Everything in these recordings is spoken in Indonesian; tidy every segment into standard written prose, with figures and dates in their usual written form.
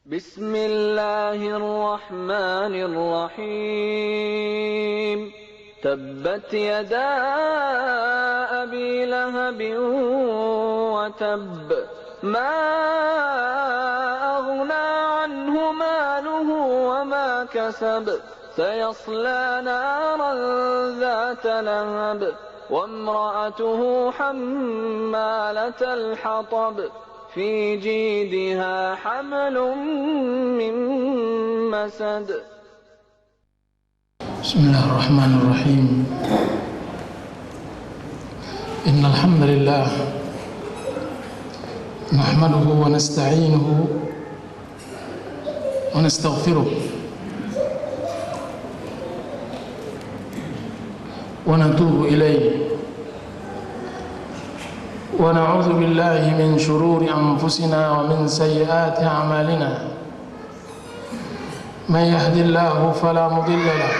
بسم الله الرحمن الرحيم تبت يدا أبي لهب وتب ما أغنى عنه ماله وما كسب سيصلى نارا ذات لهب وامرأته حمالة الحطب في جيدها حبل من مسد. بسم الله الرحمن الرحيم. إن الحمد لله نحمده ونستعينه ونستغفره ونتوب إليه ونعوذ بالله من شرور أنفسنا ومن سيئات أعمالنا من يهد الله فلا مضل له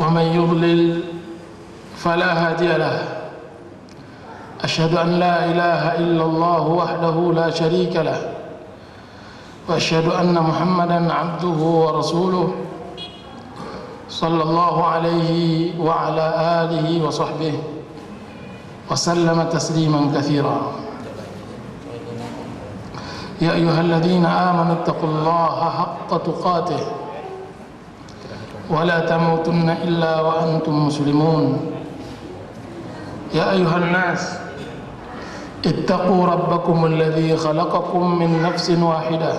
ومن يضلل فلا هادي له أشهد أن لا إله إلا الله وحده لا شريك له وأشهد أن محمدا عبده ورسوله صلى الله عليه وعلى آله وصحبه وسلم تسليما كثيرا. يا أيها الذين آمنوا اتقوا الله حق تقاته ولا تموتن إلا وأنتم مسلمون. يا أيها الناس اتقوا ربكم الذي خلقكم من نفس واحدة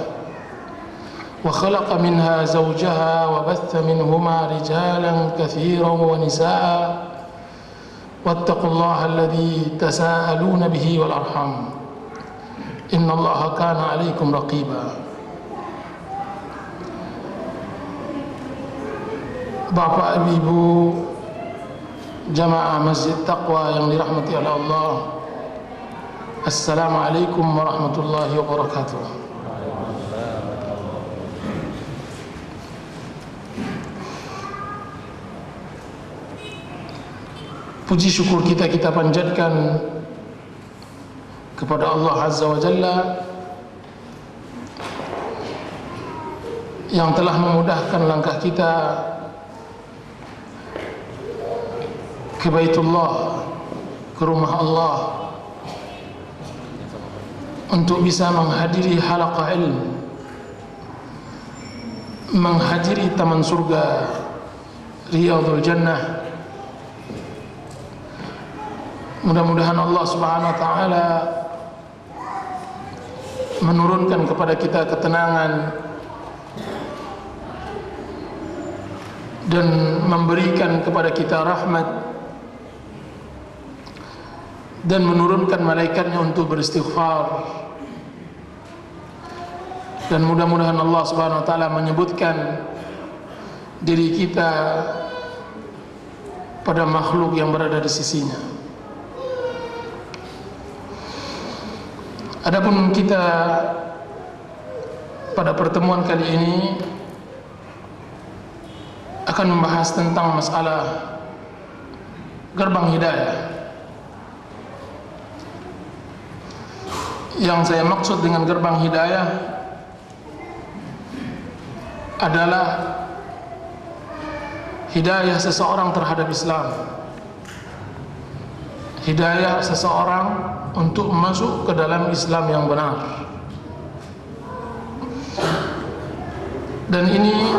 وخلق منها زوجها وبث منهما رجالا كثيرا ونساء واتقوا الله الذي تساءلون به والأرحام إن الله كان عليكم رقيبا. Bapak Ibu jamaah Masjid Taqwa yang dirahmati oleh Allah, Assalamualaikum warahmatullahi wabarakatuh. Puji syukur kita panjatkan kepada Allah Azza wa Jalla yang telah memudahkan langkah kita ke Baitullah, ke rumah Allah, untuk bisa menghadiri halaqah ilmu, menghadiri taman surga Riyadhul Jannah. Mudah-mudahan Allah Subhanahu wa taala menurunkan kepada kita ketenangan dan memberikan kepada kita rahmat dan menurunkan malaikatnya untuk beristighfar. Dan mudah-mudahan Allah Subhanahu wa taala menyebutkan diri kita pada makhluk yang berada di sisinya. Adapun kita pada pertemuan kali ini akan membahas tentang masalah gerbang hidayah. Yang saya maksud dengan gerbang hidayah adalah hidayah seseorang terhadap Islam, hidayah seseorang untuk masuk ke dalam Islam yang benar. Dan ini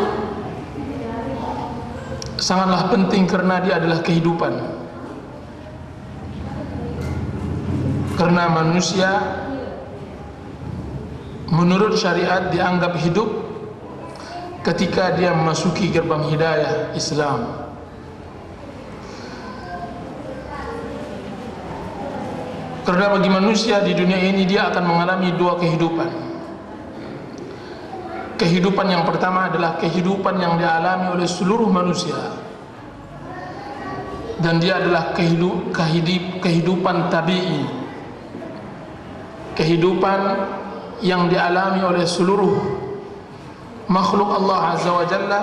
sangatlah penting karena dia adalah kehidupan. Karena manusia menurut syariat dianggap hidup ketika dia memasuki gerbang hidayah Islam. Karena bagi manusia di dunia ini dia akan mengalami dua kehidupan. Kehidupan yang pertama adalah kehidupan yang dialami oleh seluruh manusia, dan dia adalah kehidupan tabi'i, kehidupan yang dialami oleh seluruh makhluk Allah Azza wa Jalla,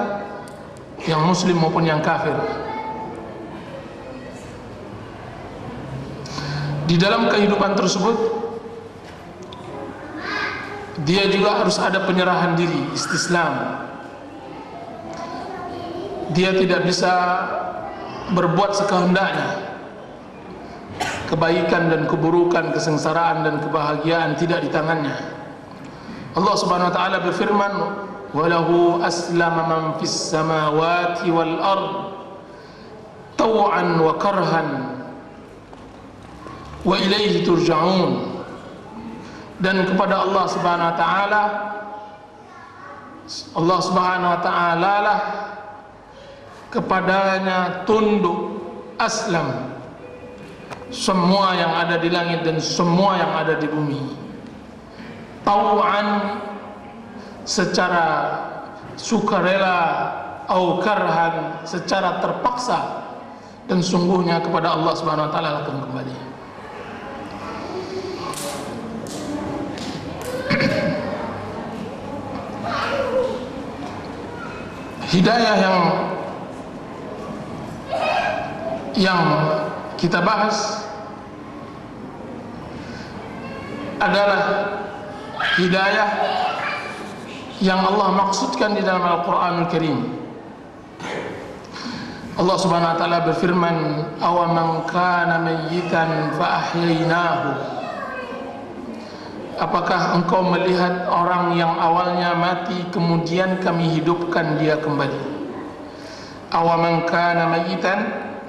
yang muslim maupun yang kafir. Di dalam kehidupan tersebut dia juga harus ada penyerahan diri, istislam. Dia tidak bisa berbuat sekehendaknya. Kebaikan dan keburukan, kesengsaraan dan kebahagiaan tidak di tangannya. Allah Subhanahu wa taala berfirman, "Walahu aslama man fis samawati wal ard taw'an wa karhan wa ilaihi turja'un." Dan kepada Allah Subhanahu wa taala lah kepadanya tunduk, aslam, semua yang ada di langit dan semua yang ada di bumi. Tau'an, secara sukarela, au karhan, secara terpaksa, dan sungguhnya kepada Allah Subhanahu wa taala akan kembali. Hidayah yang kita bahas adalah hidayah yang Allah maksudkan di dalam Al-Quranul Karim. Allah Subhanahu wa taala berfirman, "Awaman kana mayyitan fa ahyainahu." Apakah engkau melihat orang yang awalnya mati kemudian kami hidupkan dia kembali? Awaman kana mayyitan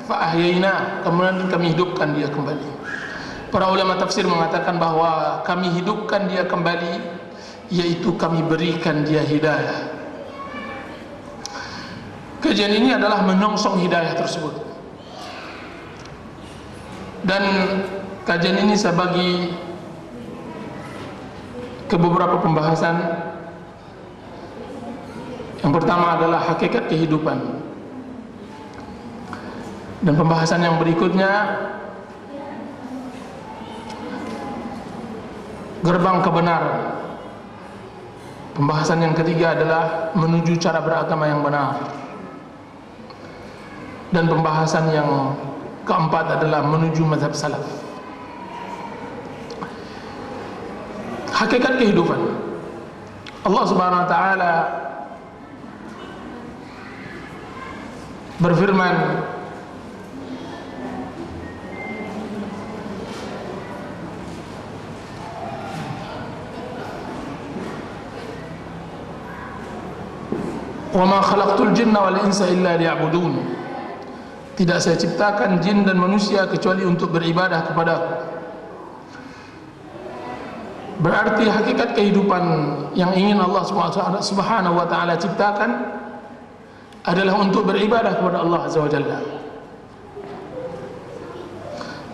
fa ahyainahu, kemudian kami hidupkan dia kembali. Para ulama tafsir mengatakan bahwa kami hidupkan dia kembali, yaitu kami berikan dia hidayah. Kajian ini adalah menyongsong hidayah tersebut. Dan kajian ini saya bagi ke beberapa pembahasan. Yang pertama adalah hakikat kehidupan. Dan pembahasan yang berikutnya, gerbang kebenaran. Pembahasan yang ketiga adalah menuju cara beragama yang benar. Dan pembahasan yang keempat adalah menuju mazhab salaf. Hakikat kehidupan. Allah Subhanahu wa taala berfirman, "Wa ma khalaqtul jinna wal insa illa liya'budun." Tidak saya ciptakan jin dan manusia kecuali untuk beribadah kepadaku. Berarti hakikat kehidupan yang ingin Allah Subhanahu wa taala ciptakan adalah untuk beribadah kepada Allah Azza wa Jalla.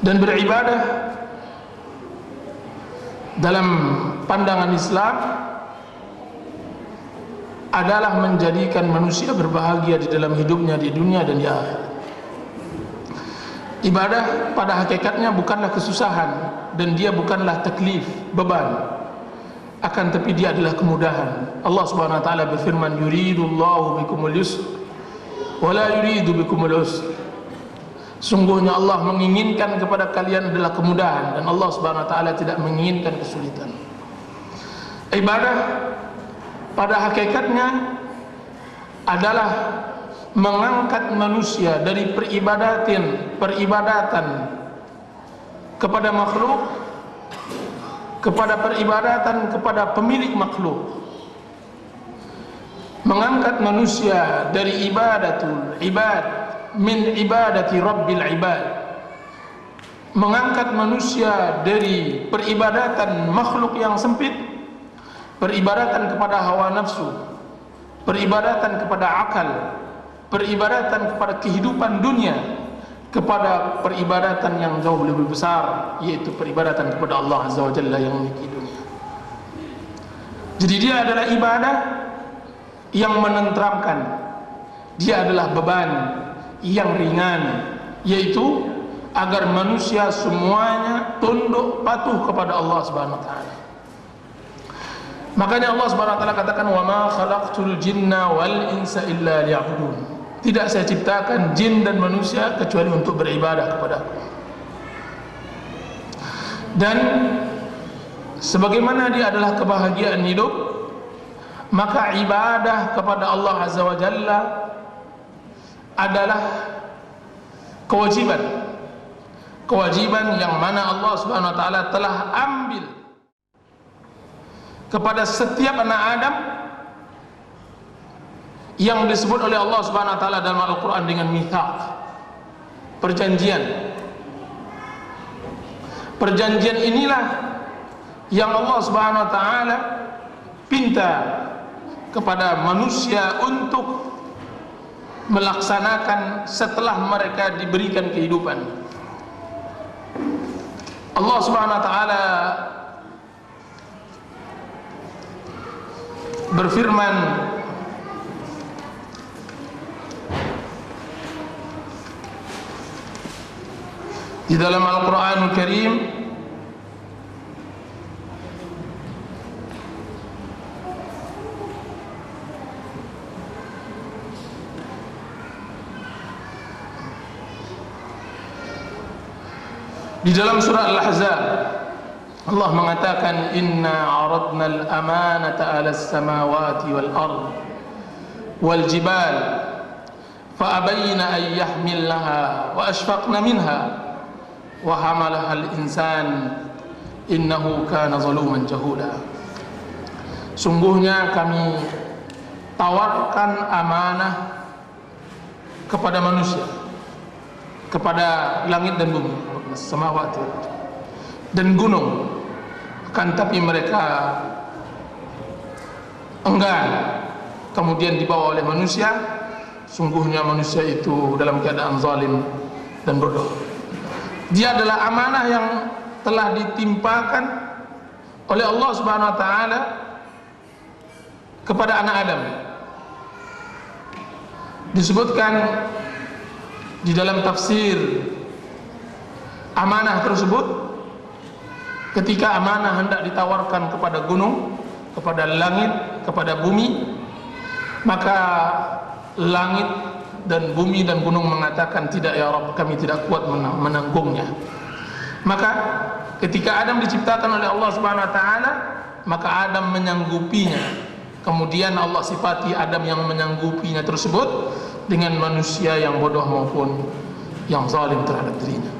Dan beribadah dalam pandangan Islam adalah menjadikan manusia berbahagia di dalam hidupnya di dunia dan di akhirat. Ibadah pada hakikatnya bukanlah kesusahan dan dia bukanlah taklif, beban. Akan tapi dia adalah kemudahan. Allah Subhanahu wa taala berfirman, "Yuridullahu bikumul yusr wa la yuridu bikumul usr." Sungguhnya Allah menginginkan kepada kalian adalah kemudahan dan Allah Subhanahu wa taala tidak menginginkan kesulitan. Ibadah pada hakikatnya adalah mengangkat manusia dari peribadatan kepada makhluk kepada peribadatan kepada pemilik makhluk. Mengangkat manusia dari ibadatul ibad min ibadati rabbil ibad. Mengangkat manusia dari peribadatan makhluk yang sempit, peribadatan kepada hawa nafsu, peribadatan kepada akal, peribadatan kepada kehidupan dunia, kepada peribadatan yang jauh lebih besar, yaitu peribadatan kepada Allah Azza wa Jalla yang memiliki dunia. Jadi dia adalah ibadah yang menenteramkan, dia adalah beban yang ringan, yaitu agar manusia semuanya tunduk patuh kepada Allah Subhanahu wa taala. Makanya Allah Subhanahu wa taala katakan, "Wa ma khalaqtul jinna wal insa illa liya'budun." Tidak saya ciptakan jin dan manusia kecuali untuk beribadah kepadaku. Dan sebagaimana dia adalah kebahagiaan hidup, maka ibadah kepada Allah Azza wa Jalla adalah kewajiban yang mana Allah Subhanahu wa taala telah ambil kepada setiap anak Adam, yang disebut oleh Allah Subhanahu wa taala dalam Al-Qur'an dengan mitsaq, perjanjian. Perjanjian inilah yang Allah Subhanahu wa taala pinta kepada manusia untuk melaksanakan setelah mereka diberikan kehidupan. Allah Subhanahu wa taala berfirman di dalam Al-Qur'anul Karim, di dalam surah Al-Ahzab Allah mengatakan, inna aradna al-amanata 'ala as-samawati wal-ard wal-jibal fa abayna an yahmilnaha wa ashfaqna minha wa hamalaha al-insan innahu kana zaluman jahula. Sungguhnya kami tawarkan amanah kepada manusia, kepada langit dan bumi, samawati dan gunung, akan tapi mereka enggan, kemudian dibawa oleh manusia. Sungguhnya manusia itu dalam keadaan zalim dan bodoh. Dia adalah amanah yang telah ditimpakan oleh Allah Subhanahu wa taala kepada anak Adam. Disebutkan di dalam tafsir amanah tersebut, ketika amanah hendak ditawarkan kepada gunung, kepada langit, kepada bumi, maka langit dan bumi dan gunung mengatakan, tidak ya Rabb, kami tidak kuat menanggungnya. Maka ketika Adam diciptakan oleh Allah Subhanahu wa taala, maka Adam menyanggupinya. Kemudian Allah sifati Adam yang menyanggupinya tersebut dengan manusia yang bodoh maupun yang zalim terhadap dirinya.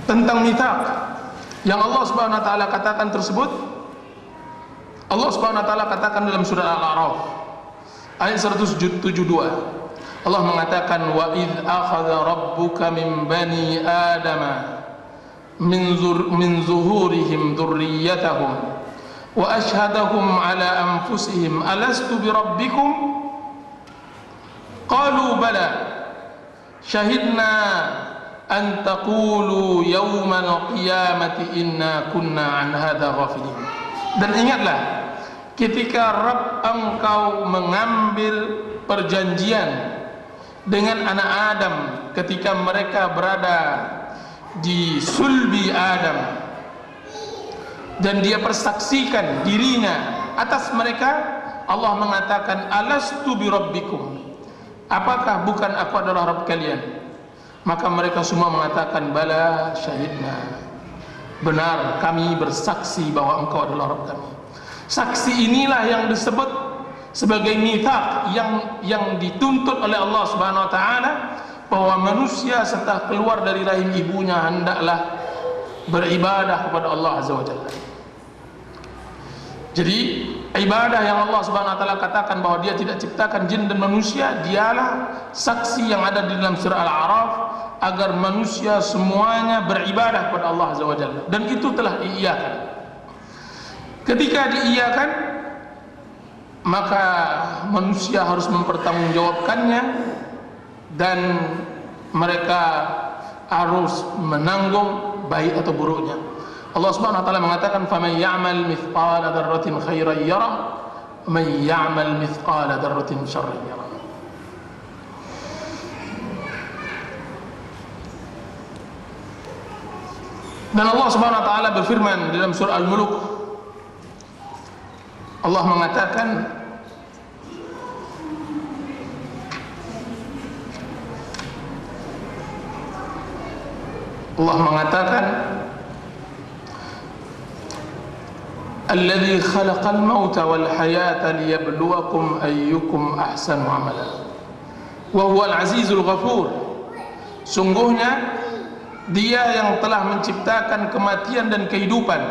Tentang mitsaq yang Allah Subhanahu wa taala katakan tersebut, Allah Subhanahu wa taala katakan dalam surah Al-A'raf ayat 172, Allah mengatakan, wa id akhadha rabbuka min bani adama min zuhurihim dzurriyyatahum wa ashhadahum ala anfusihim alastu bi rabbikum qalu bala syahidna an taqulu yawmal qiyamati inna kunna an hadza ghafilin. Dan ingatlah ketika Rabb engkau mengambil perjanjian dengan anak Adam ketika mereka berada di sulbi Adam, dan dia persaksikan dirinya atas mereka. Allah mengatakan, alastu bi rabbikum, apakah bukan aku adalah Rabb kalian? Maka mereka semua mengatakan, bala syahidna, benar kami bersaksi bahwa engkau adalah Rabb kami. Saksi inilah yang disebut sebagai mitsaq yang dituntut oleh Allah Subhanahu wa taala, bahwa manusia setelah keluar dari rahim ibunya hendaklah beribadah kepada Allah Azza wa Jalla. Jadi ibadah yang Allah Subhanahu wa taala katakan bahwa dia tidak ciptakan jin dan manusia, dialah saksi yang ada di dalam surah Al-A'raf agar manusia semuanya beribadah kepada Allah Azza wa Jalla, dan itu telah diiyakan. Ketika diiyakan, maka manusia harus mempertanggungjawabkannya, dan mereka harus menanggung baik atau buruknya. Allah Subhanahu wa taala mengatakan, faman ya'mal mithqala dzarratin khairan yarah wa man ya'mal mithqala dzarratin syarran yarah. Dan Allah Subhanahu wa taala berfirman dalam surah Al-Mulk, Allah mengatakan, alladzi khalaqal mauta wal hayata liyabluwakum ayyukum ahsanu amala wa huwal azizul ghafur. Sungguhnya Dia yang telah menciptakan kematian dan kehidupan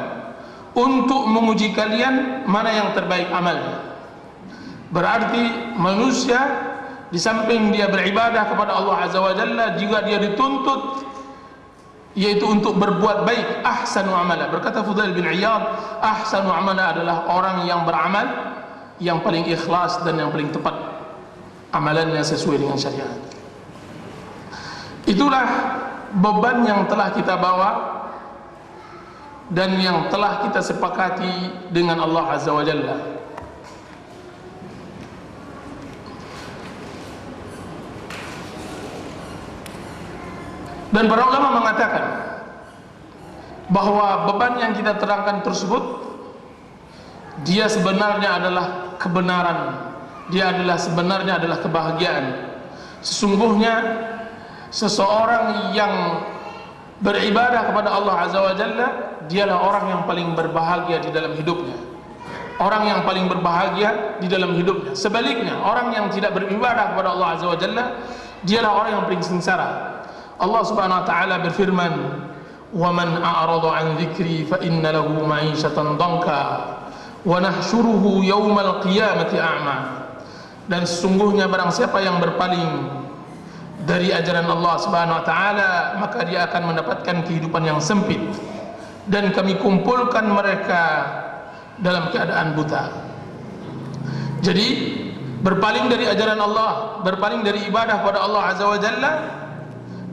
untuk menguji kalian mana yang terbaik amalnya. Berarti manusia di samping dia beribadah kepada Allah Azza wa Jalla, juga dia dituntut yaitu untuk berbuat baik. Ahsanu amala, berkata Fudail bin Iyad, ahsanu amala adalah orang yang beramal yang paling ikhlas dan yang paling tepat amalannya sesuai dengan syariat. Itulah beban yang telah kita bawa dan yang telah kita sepakati dengan Allah Azza wa Jalla. Dan para ulama mengatakan bahwa beban yang kita terangkan tersebut, dia sebenarnya adalah kebenaran, dia sebenarnya adalah kebahagiaan. Sesungguhnya seseorang yang beribadah kepada Allah Azza wa Jalla, dialah orang yang paling berbahagia di dalam hidupnya. Orang yang paling berbahagia di dalam hidupnya. Sebaliknya, orang yang tidak beribadah kepada Allah Azza wa Jalla, dialah orang yang paling sengsara. Allah Subhanahu wa taala berfirman, "Wa man a'rada 'an dzikri fa inna lahu ma'isyatan dhanka wa nahsyuruhu yaumal qiyamati a'ma." Dan sesungguhnya barang siapa yang berpaling dari ajaran Allah Subhanahu wa taala, maka dia akan mendapatkan kehidupan yang sempit, dan kami kumpulkan mereka dalam keadaan buta. Jadi berpaling dari ajaran Allah, berpaling dari ibadah pada Allah Azza wa Jalla,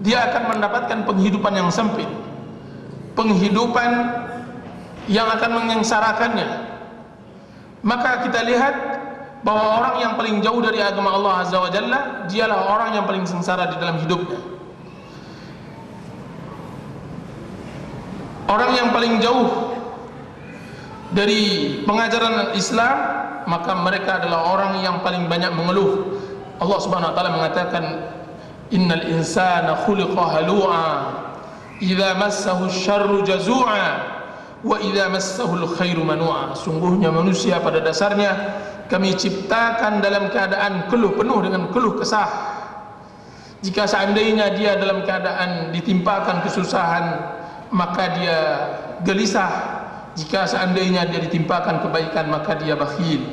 dia akan mendapatkan penghidupan yang sempit, penghidupan yang akan menyengsarakannya. Maka kita lihat bahwa orang yang paling jauh dari agama Allah Azza wa Jalla, dialah orang yang paling sengsara di dalam hidupnya. Orang yang paling jauh dari pengajaran Islam, maka mereka adalah orang yang paling banyak mengeluh. Allah Subhanahu wa taala mengatakan, "Innal insana khuliqa halu'a, idza massahu asy-syarru jazu'a, wa idza massahu al-khairu manu'a." Sungguhnya manusia pada dasarnya kami ciptakan dalam keadaan keluh, penuh dengan keluh kesah. Jika seandainya dia dalam keadaan ditimpakan kesusahan, maka dia gelisah. Jika seandainya dia ditimpakan kebaikan, maka dia bakhil,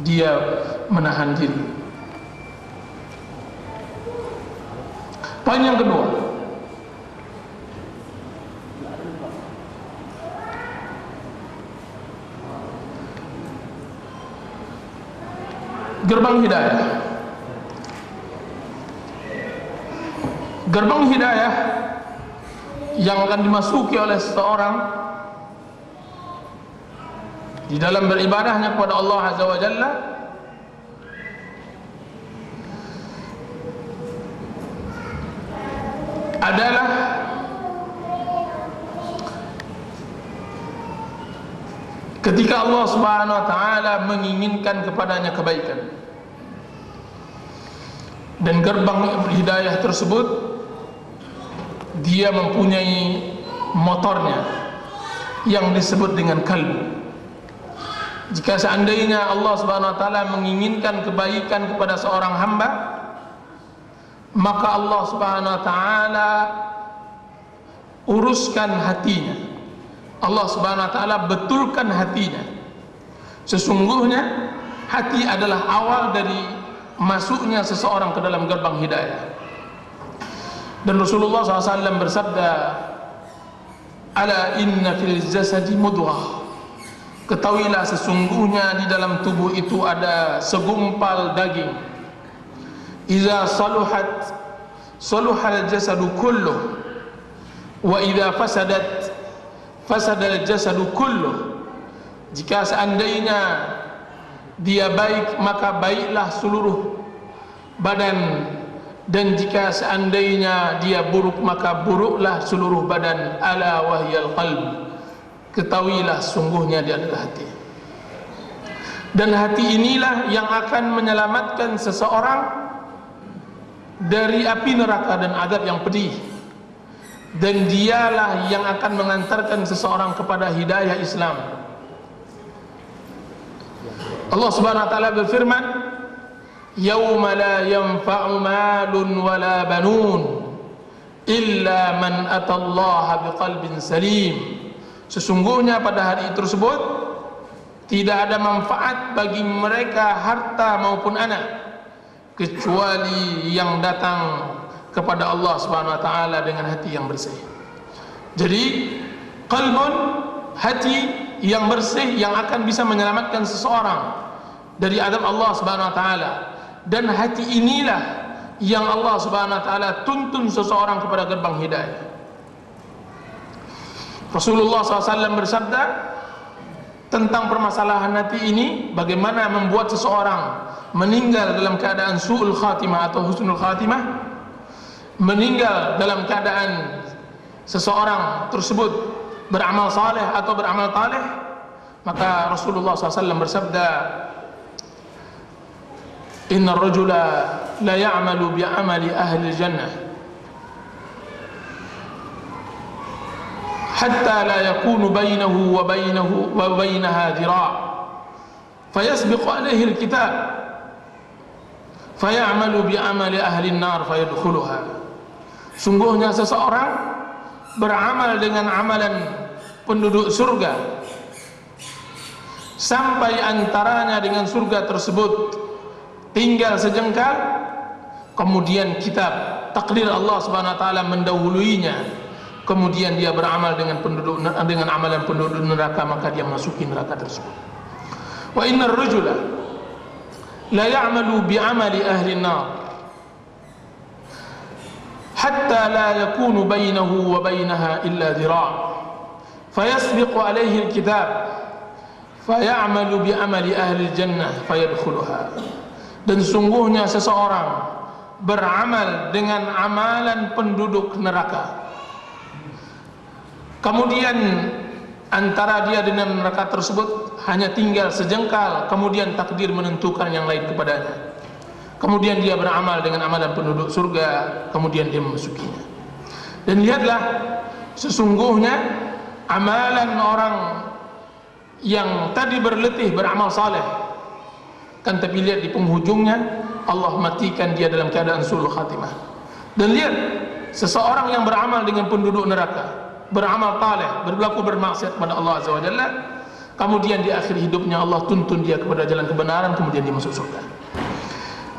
dia menahan diri. Poin yang kedua, gerbang hidayah. Gerbang hidayah yang akan dimasuki oleh seseorang di dalam beribadahnya kepada Allah Azza wa Jalla adalah ketika Allah Subhanahu wa taala menginginkan kepadanya kebaikan. Dan gerbang hidayah tersebut dia mempunyai motornya yang disebut dengan kalbu. Jika seandainya Allah Subhanahu wa taala menginginkan kebaikan kepada seorang hamba, maka Allah Subhanahu wa taala uruskan hatinya. Allah Subhanahu wa taala betulkan hatinya. Sesungguhnya hati adalah awal dari masuknya seseorang ke dalam gerbang hidayah. Dan Rasulullah SAW bersabda, "Ala inna fil jasadi mudghah." Ketahuilah sesungguhnya di dalam tubuh itu ada segumpal daging. Iza saluhat saluhal jasadu kulluh, wa idza fasadat fasadal jasadu kulluh. Jika seandainya dia baik, maka baiklah seluruh badan, dan jika seandainya dia buruk, maka buruklah seluruh badan. Ala wahyal qalb, ketahuilah sungguhnya dia adalah hati. Dan hati inilah yang akan menyelamatkan seseorang dari api neraka dan azab yang pedih. Dan dialah yang akan mengantarkan seseorang kepada hidayah Islam. Allah Subhanahu wa taala berfirman, "Yauma la yanfa'u malun wala banun illa man atallaha biqalbin salim." Sesungguhnya pada hari tersebut tidak ada manfaat bagi mereka harta maupun anak kecuali yang datang kepada Allah Subhanahu wa taala dengan hati yang bersih. Jadi qalbun, hati yang bersih yang akan bisa menyelamatkan seseorang dari azab Allah Subhanahu wa taala, dan hati inilah yang Allah Subhanahu wa taala tuntun seseorang kepada gerbang hidayah. Rasulullah SAW bersabda tentang permasalahan hati ini, bagaimana membuat seseorang meninggal dalam keadaan su'ul khatimah atau husnul khatimah, meninggal dalam keadaan seseorang tersebut beramal saleh atau beramal taleh. Maka Rasulullah SAW bersabda, "Inna ar-rajula la ya'malu bi'amali ahli jannah hatta la yakunu bainahu wa bainaha dhira' fayasbiqu alayhi al-kitab fayamalu bi'amali ahli an-nar fayadkhuluha." Sungguhnya seseorang beramal dengan amalan penduduk surga sampai antaranya dengan surga tersebut tinggal sejengkal, kemudian kitab takdir Allah Subhanahu wa taala mendahuluinya, kemudian dia beramal dengan amalan penduduk neraka, maka dia masuki neraka tersebut. Wa innar rajula la ya'malu bi'amali ahli an-nar hatta la yakunu bainahu wa bainaha illa dhira' fayasbiqu alayhi al-kitab fayamalu bi'amali ahli al-jannah fayadkhuluha. Dan sungguhnya seseorang beramal dengan amalan penduduk neraka, kemudian antara dia dengan neraka tersebut hanya tinggal sejengkal, kemudian takdir menentukan yang lain kepadanya, kemudian dia beramal dengan amalan penduduk surga, kemudian dia memasukinya. Dan lihatlah, sesungguhnya amalan orang yang tadi berletih beramal saleh, kan tapi lihat di penghujungnya Allah matikan dia dalam keadaan su'ul khatimah. Dan lihat, seseorang yang beramal dengan penduduk neraka, beramal taleh, berlaku bermaksiat kepada Allah Azza wa Jalla, kemudian di akhir hidupnya Allah tuntun dia kepada jalan kebenaran, kemudian dia masuk surga.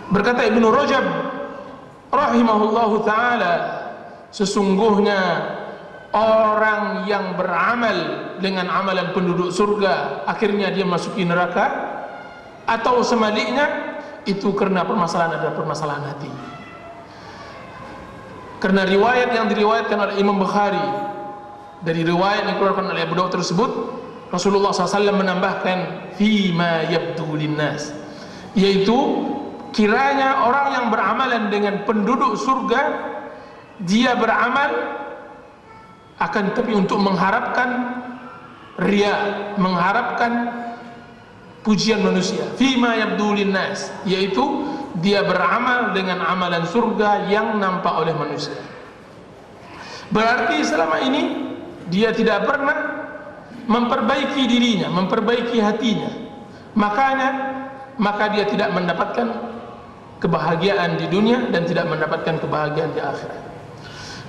Berkata Ibnu Rajab rahimahullahu ta'ala, sesungguhnya orang yang beramal dengan amalan penduduk surga akhirnya dia masuki neraka, atau sebaliknya, itu karena permasalahan adalah permasalahan hati. Karena riwayat yang diriwayatkan oleh Imam Bukhari, dari riwayat yang dikeluarkan oleh Abu Dawud tersebut, Rasulullah SAW menambahkan fima yabdu linnas, yaitu kiranya orang yang beramalan dengan penduduk surga, dia beramal akan tapi untuk mengharapkan riya, mengharapkan pujian manusia. Fima yabdu linnas, yaitu dia beramal dengan amalan surga yang nampak oleh manusia. Berarti selama ini dia tidak pernah memperbaiki dirinya, memperbaiki hatinya, maka dia tidak mendapatkan kebahagiaan di dunia dan tidak mendapatkan kebahagiaan di akhirat.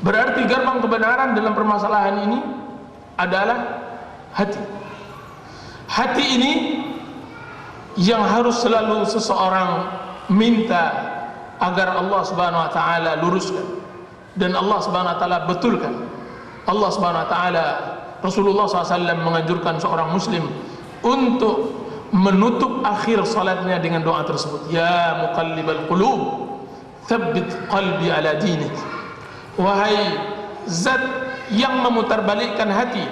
Berarti gerbang kebenaran dalam permasalahan ini adalah hati. Hati ini yang harus selalu seseorang minta agar Allah Subhanahu wa taala luruskan dan Allah Subhanahu wa taala betulkan. Allah Subhanahu wa taala, Rasulullah SAW menganjurkan seorang muslim untuk menutup akhir salatnya dengan doa tersebut, ya muqallibal qulub tsabbit qalbi ala dinik. Wahai zat yang memutarbalikkan hati,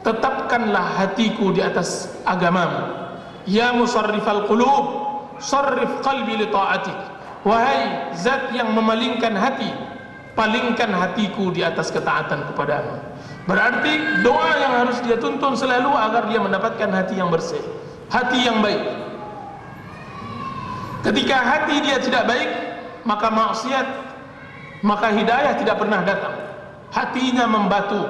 tetapkanlah hatiku di atas agamamu. Ya musarrifal qulub sarrif qalbi li ta'atik. Wahai zat yang memalingkan hati, palingkan hatiku di atas ketaatan kepadamu. Berarti doa yang harus dia tuntun selalu agar dia mendapatkan hati yang bersih, hati yang baik. Ketika hati dia tidak baik, maka maksiat, maka hidayah tidak pernah datang. Hatinya membatu,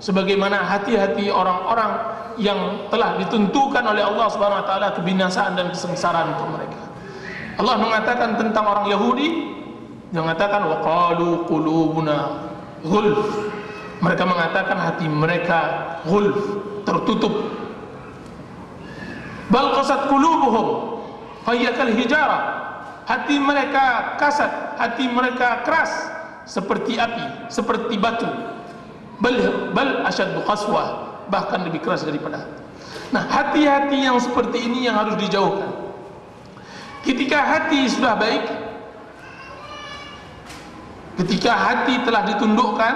sebagaimana hati-hati orang-orang yang telah ditentukan oleh Allah Subhanahu wa taala kebinasaan dan kesengsaraan untuk mereka. Allah mengatakan tentang orang Yahudi, yang mengatakan waqalu qulubuna ghulf. Mereka mengatakan hati mereka ghulf, tertutup. Bal qasat qulubuhum fahiya kal hijarah. Hati mereka kasat, hati mereka keras seperti api, seperti batu. Bal asyaddu qaswah, bahkan lebih keras daripada. Nah, hati-hati yang seperti ini yang harus dijauhkan. Ketika hati sudah baik, ketika hati telah ditundukkan,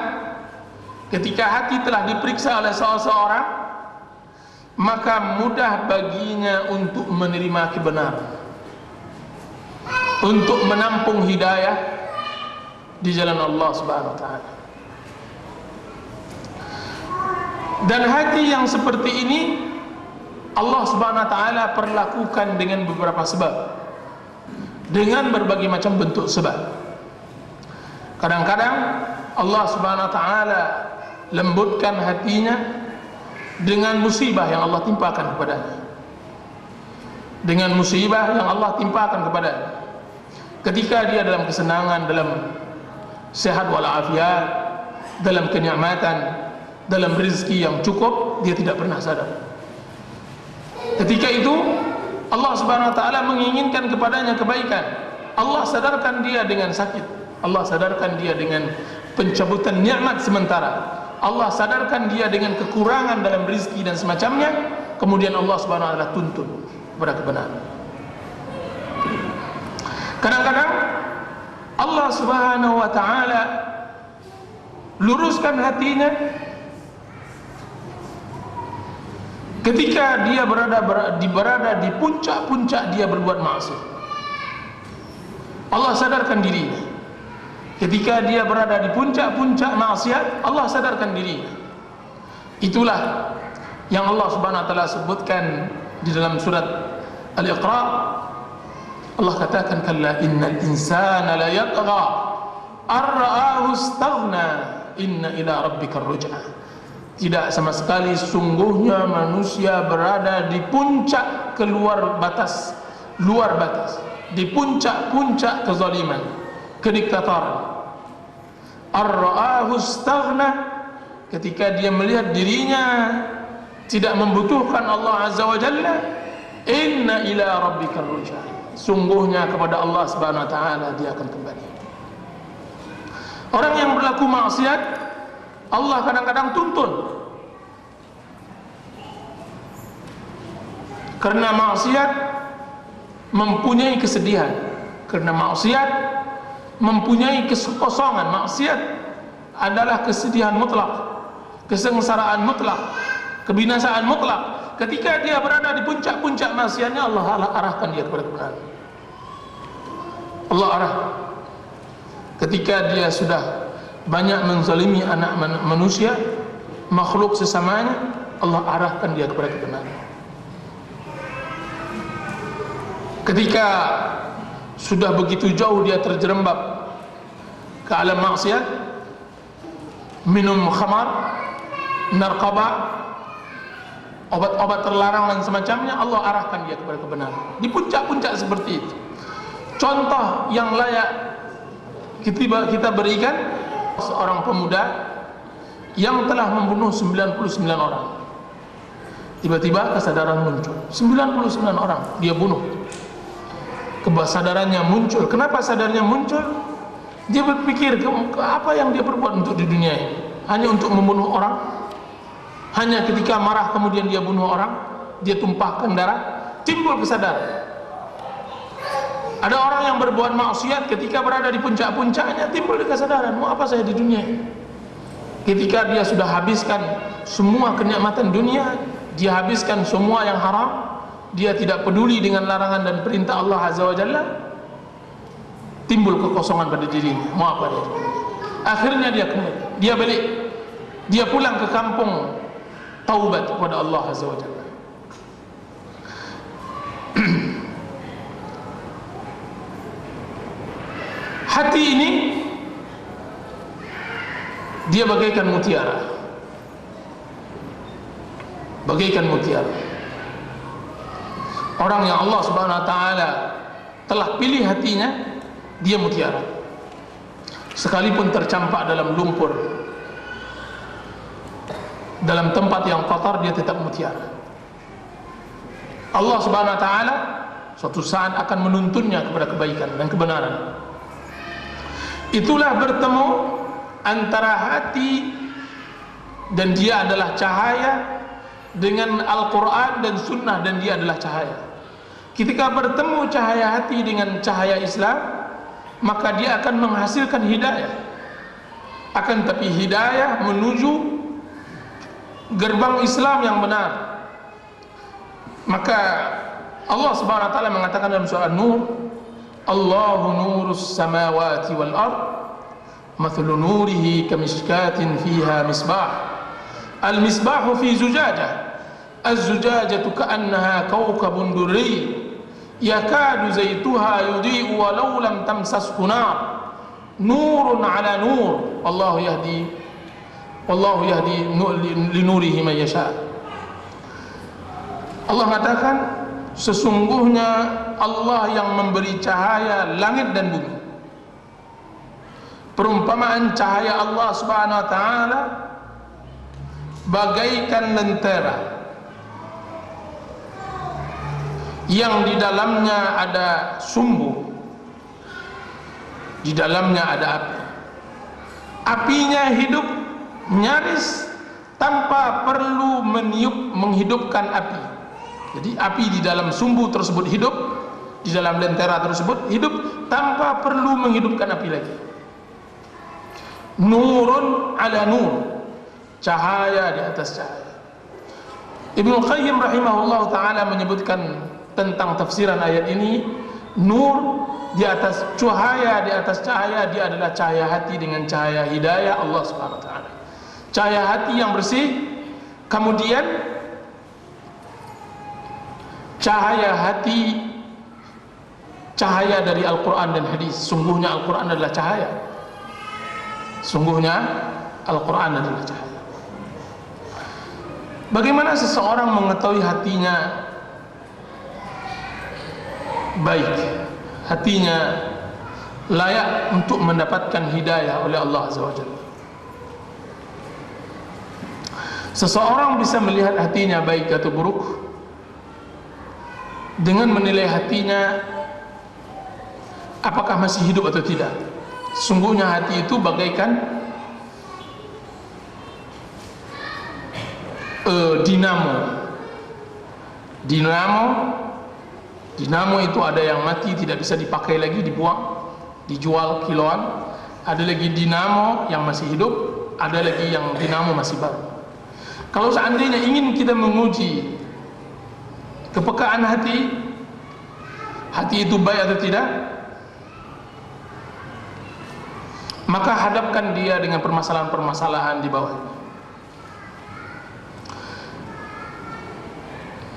ketika hati telah diperiksa oleh seseorang, maka mudah baginya untuk menerima kebenaran, untuk menampung hidayah di jalan Allah Subhanahu wa taala. Dan hati yang seperti ini Allah Subhanahu wa taala perlakukan dengan beberapa sebab, dengan berbagai macam bentuk sebab. Kadang-kadang Allah Subhanahu wa taala lembutkan hatinya dengan musibah yang Allah timpakan kepadanya, dengan musibah yang Allah timpakan kepadanya. Ketika dia dalam kesenangan, dalam sehat walafiat, dalam kenikmatan, dalam rezeki yang cukup, dia tidak pernah sadar. Ketika itu Allah Subhanahu wa taala menginginkan kepadanya kebaikan. Allah sadarkan dia dengan sakit. Allah sadarkan dia dengan pencabutan nikmat sementara. Allah sadarkan dia dengan kekurangan dalam rezeki dan semacamnya. Kemudian Allah Subhanahu wa taala tuntun kepada kebenaran. Kadang-kadang Allah Subhanahu wa taala luruskan hatinya ketika dia berada di puncak-puncak dia berbuat maksiat. Allah sadarkan dirinya. Ketika dia berada di puncak-puncak maksiat, Allah sadarkan dirinya. Itulah yang Allah Subhanahu wa taala sebutkan di dalam surat Al-Iqra. Allah katakan, kalla innal insana la yatgha ar-ra'ahu istaghna inna ila rabbikar ruj'ah. Tidak sama sekali, sungguhnya manusia berada di puncak luar batas, di puncak-puncak kezaliman, kediktatoran. Ar-ra'ahu istaghna, ketika dia melihat dirinya tidak membutuhkan Allah Azza wa Jalla, inna ila rabbikar ruj'ah, sungguhnya kepada Allah Subhanahu wa taala dia akan kembali. Orang yang berlaku maksiat, Allah kadang-kadang tuntun. Karena maksiat mempunyai kesedihan, karena maksiat mempunyai kekosongan. Maksiat adalah kesedihan mutlak, kesengsaraan mutlak, kebinasaan mutlak. Ketika dia berada di puncak-puncak maksiatnya, Allah arahkan dia kepada kebenaran. Allah arah. Ketika dia sudah banyak menzalimi anak manusia, makhluk sesamanya, Allah arahkan dia kepada kebenaran. Ketika sudah begitu jauh dia terjerembab ke alam maksiat, minum khamar, narkoba, obat-obat terlarang dan semacamnya, Allah arahkan dia kepada kebenaran. Di puncak-puncak seperti itu. Contoh yang layak kita berikan, seorang pemuda yang telah membunuh 99 orang. Tiba-tiba kesadaran muncul, 99 orang dia bunuh. Kesadarannya muncul. Kenapa sadarnya muncul? Dia berpikir, apa yang dia perbuat untuk di dunia ini? Hanya untuk membunuh orang? Hanya ketika marah kemudian dia bunuh orang, dia tumpahkan darah, timbul kesadaran. Ada orang yang berbuat maksiat ketika berada di puncak-puncaknya, timbul kesadaran, mau apa saya di dunia ini? Ketika dia sudah habiskan semua kenikmatan dunia, dia habiskan semua yang haram, dia tidak peduli dengan larangan dan perintah Allah Azza wa Jalla, timbul kekosongan pada dirinya, mau apa dia? Akhirnya dia kembali, dia balik, dia pulang ke kampung, taubat kepada Allah Azza wa Jalla. Hati ini dia bagaikan mutiara. bagaikan mutiara. Orang yang Allah Subhanahu wa taala telah pilih hatinya, dia mutiara. Sekalipun tercampak dalam lumpur, dalam tempat yang kotor, dia tetap mutiara. Allah Subhanahu wa taala suatu saat akan menuntunnya kepada kebaikan dan kebenaran. Itulah bertemu antara hati, dan dia adalah cahaya, dengan Al-Quran dan Sunnah, dan dia adalah cahaya. Ketika bertemu cahaya hati dengan cahaya Islam, maka dia akan menghasilkan hidayah. Akan tapi hidayah menuju gerbang Islam yang benar. Maka Allah Subhanahu wa taala mengatakan dalam surah An-Nur, Allahu nurus samawati wal ard, mathalu nurihi kamishkatin fiha misbah, al-misbahu fi zujajah, az-zujajatu ka'annaha kawkabun durri, yakadu zaytuha yudhi'u walau lam tamsashu nar, nurun ala nur, wallahu yahdi li nurihi man yasha. Allah mengatakan, sesungguhnya Allah yang memberi cahaya langit dan bumi. Perumpamaan cahaya Allah Subhanahu wa taala bagaikan lentera yang di dalamnya ada sumbu, di dalamnya ada api. Apinya hidup nyaris tanpa perlu menghidupkan api. Jadi api di dalam sumbu tersebut hidup, di dalam lentera tersebut hidup tanpa perlu menghidupkan api lagi. Nurun ala nur, cahaya di atas cahaya. Ibnu Qayyim rahimahullah ta'ala menyebutkan tentang tafsiran ayat ini, nur di atas cahaya, di atas cahaya, dia adalah cahaya hati dengan cahaya hidayah Allah Subhanahu wa taala. Cahaya hati yang bersih, kemudian cahaya hati, cahaya dari Al-Quran dan hadis. Sungguhnya Al-Quran adalah cahaya. Sungguhnya Al-Quran adalah cahaya. Bagaimana seseorang mengetahui hatinya baik, hatinya layak untuk mendapatkan hidayah oleh Allah Azza wa Jalla? Seseorang bisa melihat hatinya baik atau buruk dengan menilai hatinya apakah masih hidup atau tidak. Sungguhnya hati itu bagaikan dinamo itu ada yang mati, tidak bisa dipakai lagi, dibuang, dijual kiloan. Ada lagi dinamo yang masih hidup, ada lagi yang dinamo masih baru. Kalau seandainya ingin kita menguji kepekaan hati itu baik atau tidak, maka hadapkan dia dengan permasalahan-permasalahan di bawah ini.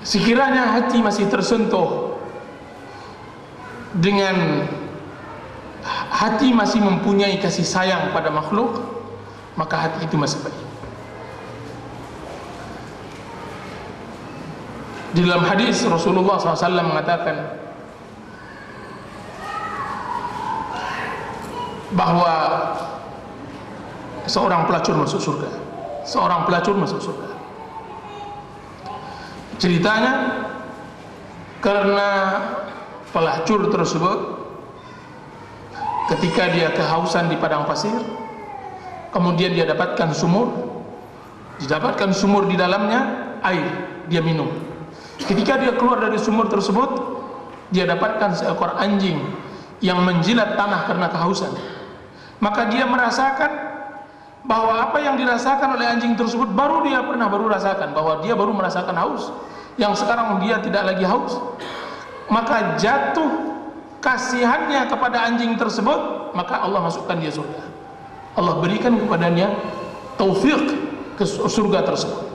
Sekiranya hati masih tersentuh dengan hati masih mempunyai kasih sayang pada makhluk, maka hati itu masih baik. Di dalam hadis Rasulullah SAW mengatakan bahwa seorang pelacur masuk surga. Seorang pelacur masuk surga. Ceritanya, karena pelacur tersebut ketika dia kehausan di padang pasir, kemudian dia dapatkan sumur, didapatkan sumur di dalamnya air, dia minum. Ketika dia keluar dari sumur tersebut, dia dapatkan seekor anjing yang menjilat tanah karena kehausan. Maka dia merasakan bahwa apa yang dirasakan oleh anjing tersebut baru rasakan, bahwa dia baru merasakan haus, yang sekarang dia tidak lagi haus. Maka jatuh kasihannya kepada anjing tersebut, maka Allah masukkan dia surga. Allah berikan kepadanya taufik ke surga tersebut.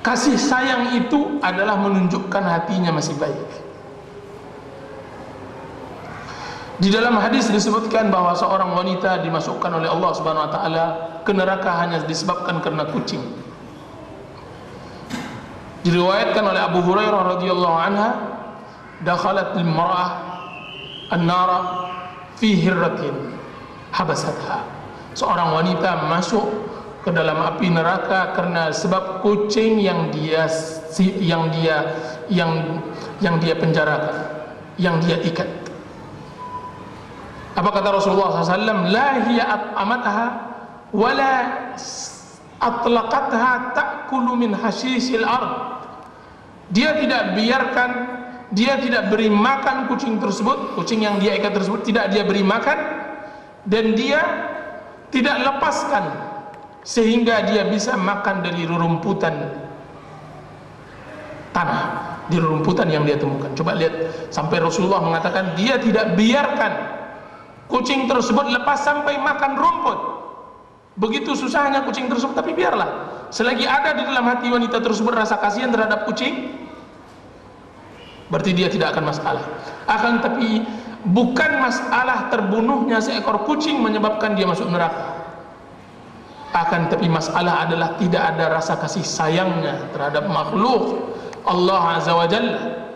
Kasih sayang itu adalah menunjukkan hatinya masih baik. Di dalam hadis disebutkan bahwa seorang wanita dimasukkan oleh Allah Subhanahu wa taala ke neraka hanya disebabkan karena kucing. Diriwayatkan oleh Abu Hurairah radhiyallahu anha, dakhalat al-mar'ah an-nara fi hirratin habasatha. Seorang wanita masuk ke dalam api neraka karena sebab kucing yang dia penjarakan, yang dia ikat. Apa kata Rasulullah SAW? La hiya at'amatha wala atlaqatha ta'kulu min hasyisil ard. Dia tidak biarkan, dia tidak beri makan kucing tersebut, kucing yang dia ikat tersebut tidak dia beri makan, dan dia tidak lepaskan sehingga dia bisa makan dari rerumputan tanah, di rerumputan yang dia temukan. Coba lihat, sampai Rasulullah mengatakan dia tidak biarkan kucing tersebut lepas sampai makan rumput. Begitu susahnya kucing tersebut, tapi biarlah, selagi ada di dalam hati wanita tersebut rasa kasihan terhadap kucing, berarti dia tidak akan masalah. Akan tapi bukan masalah terbunuhnya seekor kucing menyebabkan dia masuk neraka. Akan tapi masalah adalah tidak ada rasa kasih sayangnya terhadap makhluk Allah Azza wa Jalla.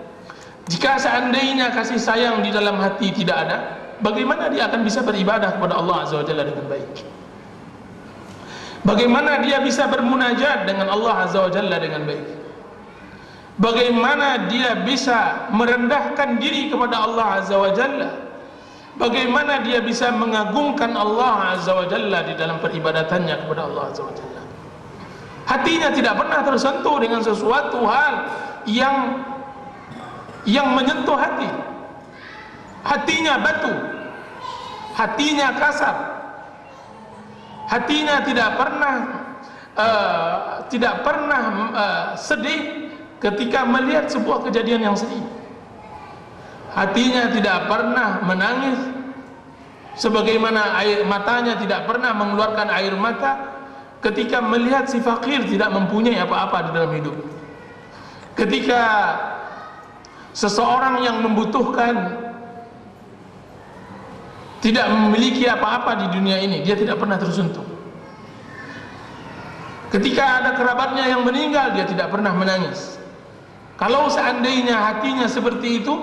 Jika seandainya kasih sayang di dalam hati tidak ada, bagaimana dia akan bisa beribadah kepada Allah Azza wa Jalla dengan baik? Bagaimana dia bisa bermunajat dengan Allah Azza wa Jalla dengan baik? Bagaimana dia bisa merendahkan diri kepada Allah Azza wa Jalla? Bagaimana dia bisa mengagungkan Allah Azza wa Jalla di dalam peribadatannya kepada Allah Azza wa Jalla? Hatinya tidak pernah tersentuh dengan sesuatu hal yang menyentuh hati. Hatinya batu, hatinya kasar, hatinya tidak pernah sedih ketika melihat sebuah kejadian yang sedih. Hatinya tidak pernah menangis, sebagaimana air matanya tidak pernah mengeluarkan air mata ketika melihat si fakir tidak mempunyai apa-apa di dalam hidup. Ketika seseorang yang membutuhkan tidak memiliki apa-apa di dunia ini, dia tidak pernah tersentuh. Ketika ada kerabatnya yang meninggal, dia tidak pernah menangis. Kalau seandainya hatinya seperti itu,